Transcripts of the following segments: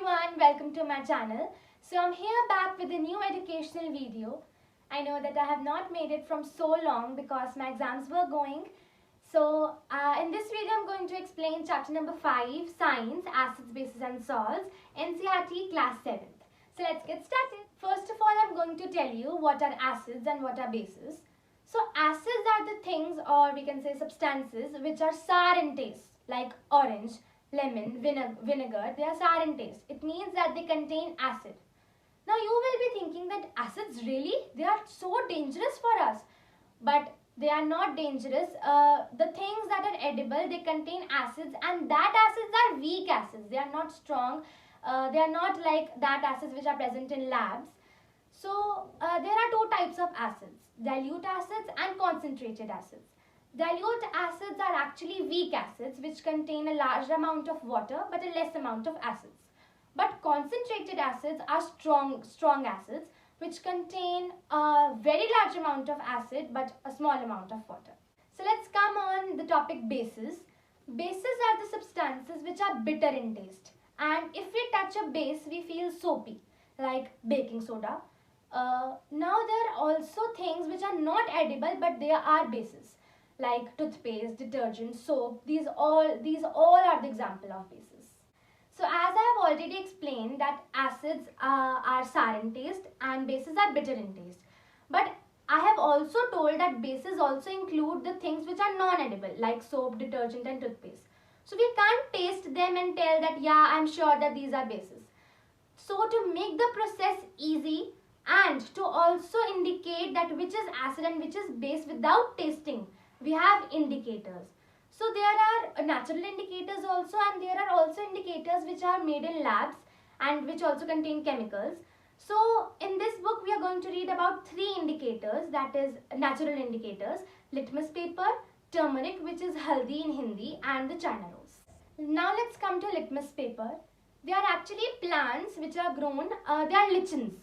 everyone, welcome to my channel. So I'm here back with a new educational video. I know that I have not made it from so long because my exams were going. So in this video I'm going to explain chapter number 5, Science, Acids, Bases and Salts, NCERT class 7th. So let's get started. First of all, I'm going to tell you what are acids and what are bases. So acids are the things, or we can say substances, which are sour in taste, like orange, lemon, vinegar. They are sour in taste. It means that they contain acid. Now you will be thinking that acids, really? They are so dangerous for us. But they are not dangerous. The things that are edible, they contain acids, and that acids are weak acids. They are not strong. They are not like that acids which are present in labs. So there are two types of acids, dilute acids and concentrated acids. Dilute acids are actually weak acids which contain a large amount of water but a less amount of acids. But concentrated acids are strong acids which contain a very large amount of acid but a small amount of water. So let's come on the topic bases. Bases are the substances which are bitter in taste, and if we touch a base we feel soapy, like baking soda. Now there are also things which are not edible but they are bases, like toothpaste, detergent, soap. These all are the example of bases. So as I have already explained that acids are sour in taste and bases are bitter in taste. But I have also told that bases also include the things which are non-edible, like soap, detergent and toothpaste. So we can't taste them and tell that yeah, I'm sure that these are bases. So to make the process easy and to also indicate that which is acid and which is base without tasting, we have indicators. So there are natural indicators also, and there are also indicators which are made in labs and which also contain chemicals. So in this book we are going to read about 3 indicators, that is natural indicators: litmus paper, turmeric, which is haldi in Hindi, and the China rose. Now let's come to litmus paper. They are actually plants which are grown, they are lichens,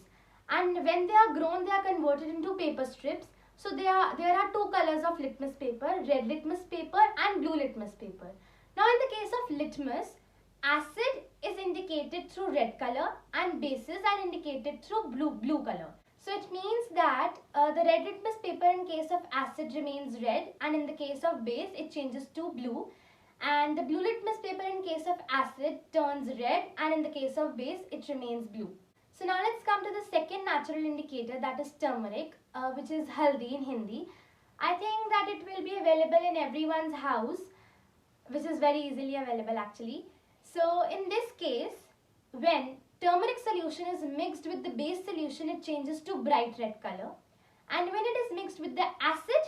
and when they are grown they are converted into paper strips. So there are 2 colors of litmus paper, red litmus paper and blue litmus paper. Now in the case of litmus, acid is indicated through red color and bases are indicated through blue color. So it means that the red litmus paper in case of acid remains red, and in the case of base it changes to blue. And the blue litmus paper in case of acid turns red, and in the case of base it remains blue. So now let's come to the second natural indicator, that is turmeric, which is haldi in Hindi. I think that it will be available in everyone's house, which is very easily available actually. So in this case, when turmeric solution is mixed with the base solution, it changes to bright red color. And when it is mixed with the acid,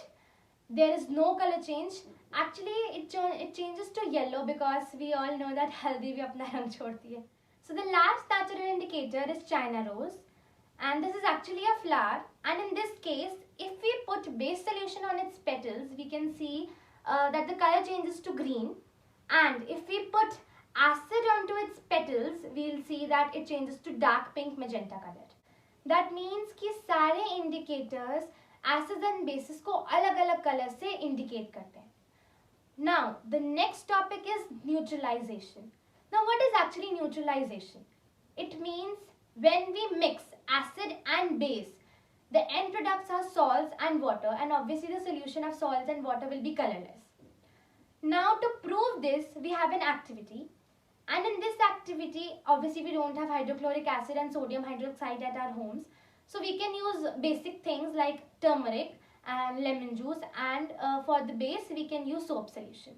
there is no color change. Actually, it changes to yellow, because we all know that haldi bhi apna rang chhodti hai. So the last natural indicator is China rose, and this is actually a flower, and in this case if we put base solution on its petals we can see that the color changes to green, and if we put acid onto its petals we'll see that it changes to dark pink magenta color. That means कि सारे indicators acids and bases को अलग-अलग color से indicate करते हैं. Now the next topic is neutralization. Now what is actually neutralization? It means when we mix acid and base, the end products are salts and water, and obviously the solution of salts and water will be colorless. Now to prove this we have an activity, and in this activity obviously we don't have hydrochloric acid and sodium hydroxide at our homes. So we can use basic things like turmeric and lemon juice, and for the base we can use soap solution.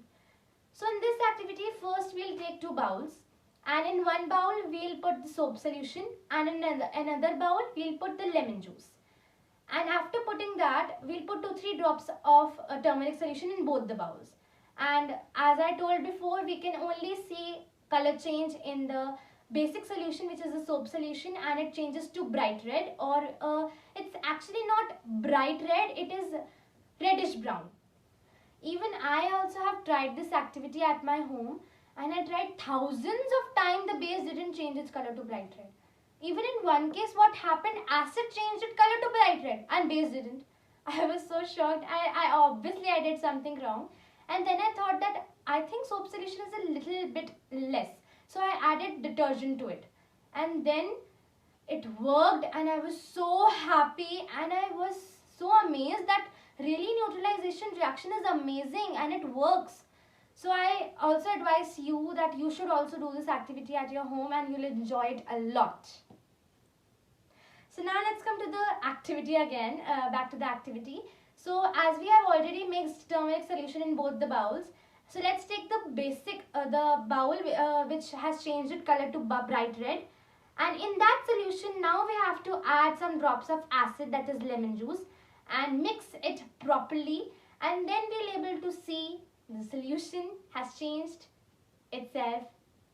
So in this activity first we'll take 2 bowls, and in one bowl we'll put the soap solution, and in another bowl we'll put the lemon juice. And after putting that we'll put 2-3 drops of turmeric solution in both the bowls. And as I told before, we can only see color change in the basic solution, which is the soap solution, and it changes to bright red, or it's actually not bright red, it is reddish brown. Even I also have tried this activity at my home, and I tried thousands of times, the base didn't change its color to bright red. Even in one case what happened, acid changed its color to bright red and base didn't. I was so shocked. I obviously I did something wrong, and then I thought that I think soap solution is a little bit less. So I added detergent to it. and then it worked, and I was so happy, and I was so amazed that really neutralization reaction is amazing and it works. So I also advise you that you should also do this activity at your home and you'll enjoy it a lot. So now let's come to the activity again, back to the activity. So as we have already mixed turmeric solution in both the bowls, so let's take the basic, the bowl which has changed its color to bright red. And in that solution, now we have to add some drops of acid, that is lemon juice, and mix it properly. And then we'll able to see the solution has changed itself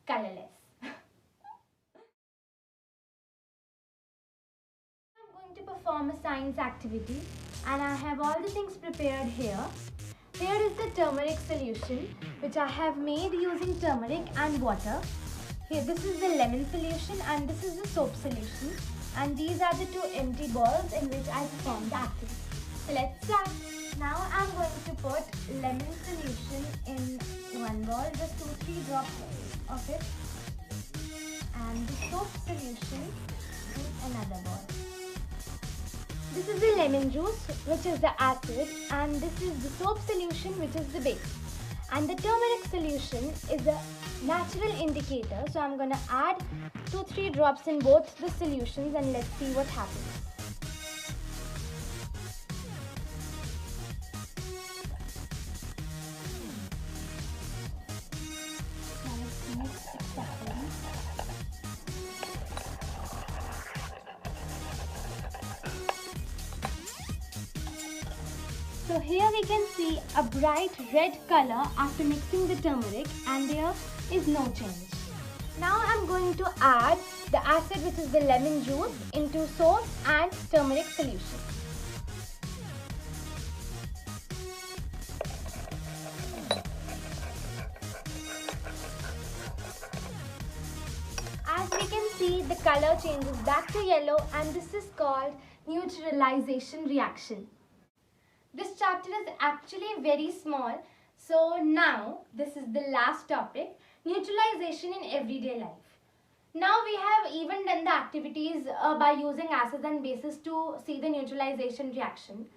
colorless. I'm going to perform a science activity, and I have all the things prepared here. Here is the turmeric solution which I have made using turmeric and water. Here, this is the lemon solution and this is the soap solution, and these are the two empty balls in which I perform the activity. So let's start. Now I'm going to put lemon solution in one ball, just 2-3 drops of it, and the soap solution in another ball. This is the lemon juice, which is the acid, and this is the soap solution, which is the base. And the turmeric solution is a natural indicator, so I'm going to add 2-3 drops in both the solutions and let's see what happens. Now let's mix it properly. So here we can see a bright red color after mixing the turmeric, and there is no change. Now I'm going to add the acid, which is the lemon juice, into soap and turmeric solution. As we can see, the color changes back to yellow, and this is called neutralization reaction. This chapter is actually very small, so now this is the last topic, neutralization in everyday life. Now we have even done the activities by using acids and bases to see the neutralization reaction.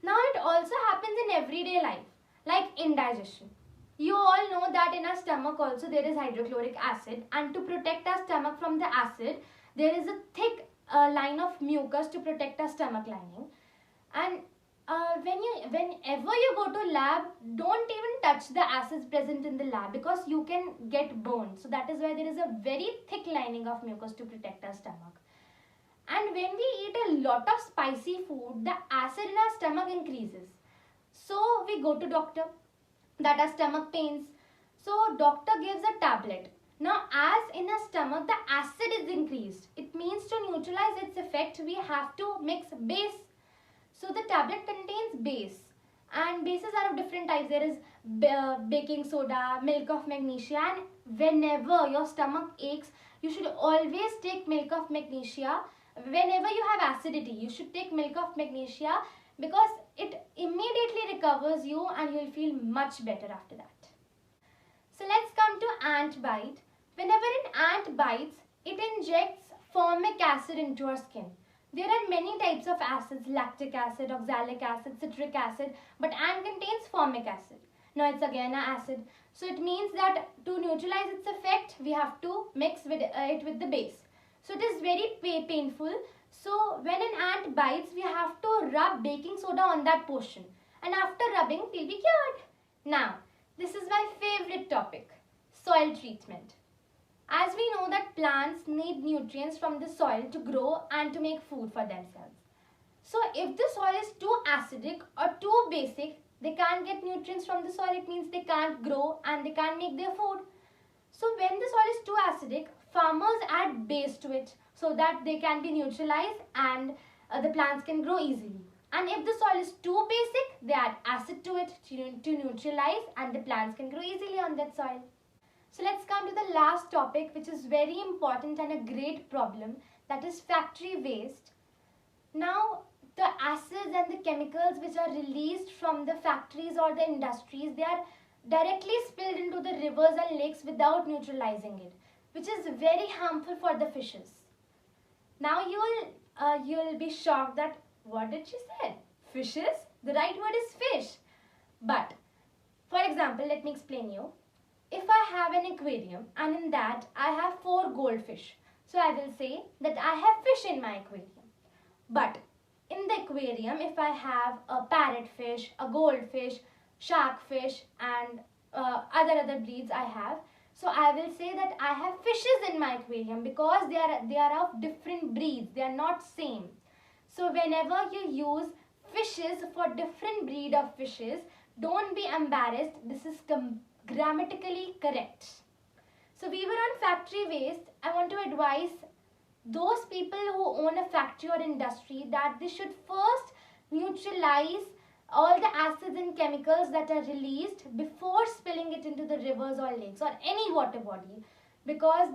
Now it also happens in everyday life, like indigestion. You all know that in our stomach also there is hydrochloric acid, and to protect our stomach from the acid, there is a thick line of mucus to protect our stomach lining. And whenever you go to lab, don't even touch the acids present in the lab because you can get burned. So that is why there is a very thick lining of mucus to protect our stomach. And when we eat a lot of spicy food, the acid in our stomach increases. So we go to doctor, that our stomach pains. So doctor gives a tablet. Now as in our stomach the acid is increased, it means to neutralize its effect we have to mix base. So the tablet contains base, and bases are of different types. There is baking soda, milk of magnesia, and whenever your stomach aches, you should always take milk of magnesia. Whenever you have acidity, you should take milk of magnesia because it immediately recovers you and you will feel much better after that. So let's come to ant bite. Whenever an ant bites, it injects formic acid into our skin. There are many types of acids, lactic acid, oxalic acid, citric acid, but ant contains formic acid. Now it's again an acid. So it means that to neutralize its effect, we have to mix it with the base. So it is very painful. So when an ant bites, we have to rub baking soda on that portion. And after rubbing, it will be cured. Now, this is my favorite topic, soil treatment. As we know that plants need nutrients from the soil to grow and to make food for themselves. So if the soil is too acidic or too basic, they can't get nutrients from the soil. It means they can't grow and they can't make their food. So when the soil is too acidic, farmers add base to it so that they can be neutralized and the plants can grow easily. And if the soil is too basic, they add acid to it to neutralize and the plants can grow easily on that soil. So let's come to the last topic, which is very important and a great problem, that is factory waste. Now the acids and the chemicals which are released from the factories or the industries, they are directly spilled into the rivers and lakes without neutralizing it, which is very harmful for the fishes. Now you'll be shocked that what did she say? Fishes? The right word is fish. But for example, let me explain you. If I have an aquarium and in that I have 4 goldfish, so I will say that I have fish in my aquarium. But in the aquarium, if I have a parrotfish, a goldfish, sharkfish and other breeds I have, so I will say that I have fishes in my aquarium because they are of different breeds, they are not same. So whenever you use fishes for different breed of fishes, don't be embarrassed, this is grammatically correct. So we were on factory waste. I want to advise those people who own a factory or industry that they should first neutralize all the acids and chemicals that are released before spilling it into the rivers or lakes or any water body, because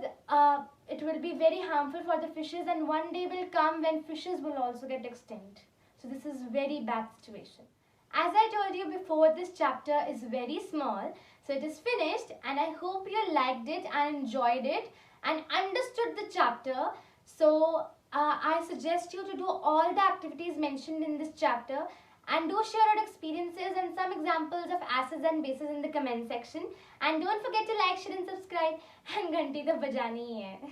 it will be very harmful for the fishes, and one day will come when fishes will also get extinct. So this is very bad situation. As I told you before, this chapter is very small, so it is finished, and I hope you liked it and enjoyed it and understood the chapter. So I suggest you to do all the activities mentioned in this chapter and do share your experiences and some examples of acids and bases in the comment section. And don't forget to like, share and subscribe, and घंटी तो बजानी ही है.